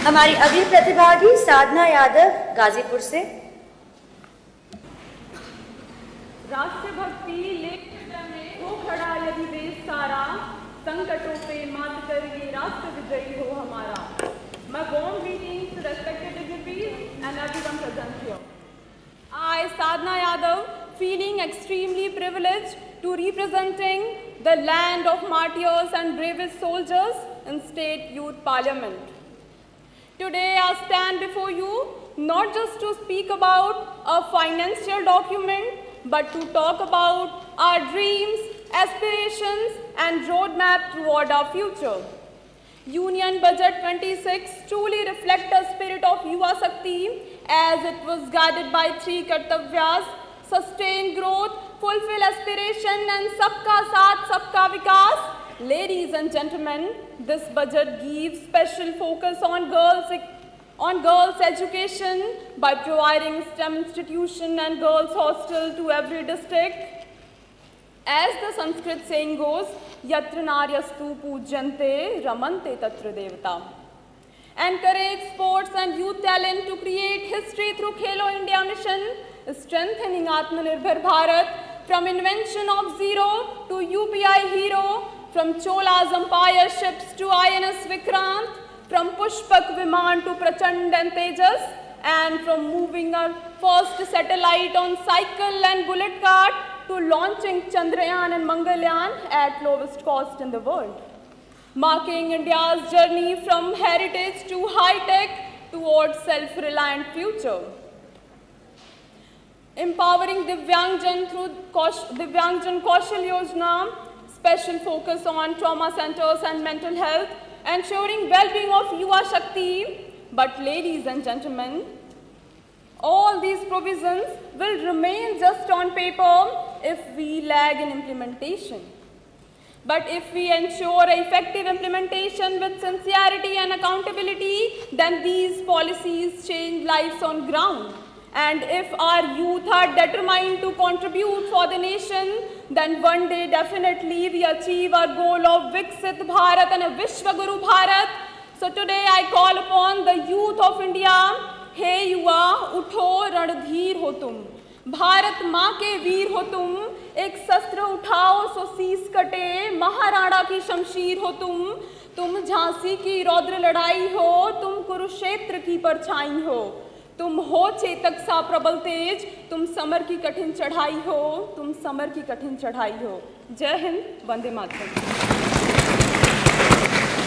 हमारी अगली प्रतिभागी साधना यादव गाजीपुर से। राष्ट्रभक्ति में हो खड़ा यदि देश सारा, संकटों पे मात कर ये राष्ट्र विजयी हो हमारा। My warm greetings to respected dignitaries and everyone present here. I, Sadhana Yadav, feeling extremely privileged to representing the land of martyrs and bravest soldiers in State Youth Parliament. Today I stand before you not just to speak about a financial document, but to talk about our dreams, aspirations and roadmap toward our future. Union Budget 26 truly reflects the spirit of Yuva Shakti as it was guided by 3 Kartavyas: sustain growth, fulfill aspiration and Sabka Saath Sabka Vikas. Ladies and gentlemen, this budget gives special focus on girls' education by providing STEM institution and girls' hostel to every district. As the Sanskrit saying goes, Yatra Naryastu Pujyante Ramante Tatra Devata. Encourage sports and youth talent to create history through Khelo India mission, strengthening Atmanirbhar Bharat from invention of zero to UPI hero, from Chola's empire ships to INS Vikrant, from Pushpak Viman to Prachand and Tejas, and from moving our first satellite on cycle and bullet cart to launching Chandrayaan and Mangalyaan at lowest cost in the world. Marking India's journey from heritage to high-tech towards self-reliant future. Empowering Divyangjan through Divyangjan Kaushal Yojana, special focus on trauma centers and mental health, ensuring well-being of Yuva Shakti. But ladies and gentlemen, all these provisions will remain just on paper if we lag in implementation. But if we ensure effective implementation with sincerity and accountability, then these policies change lives on ground. And if our youth are determined to contribute for the nation, then one day definitely we achieve our goal of Viksit Bharat and a Vishwaguru Bharat. So today I call upon the youth of India, हे युवा उठो रणधीर हो तुम, भारत माँ के वीर हो तुम, एक शस्त्र उठाओ सो शीस कटे, महाराणा की शमशीर हो तुम झांसी की रौद्र लड़ाई हो, तुम कुरुक्षेत्र की परछाई हो, तुम हो चेतक सा प्रबल तेज, तुम समर की कठिन चढ़ाई हो, तुम समर की कठिन चढ़ाई हो। जय हिंद, वंदे मातरम।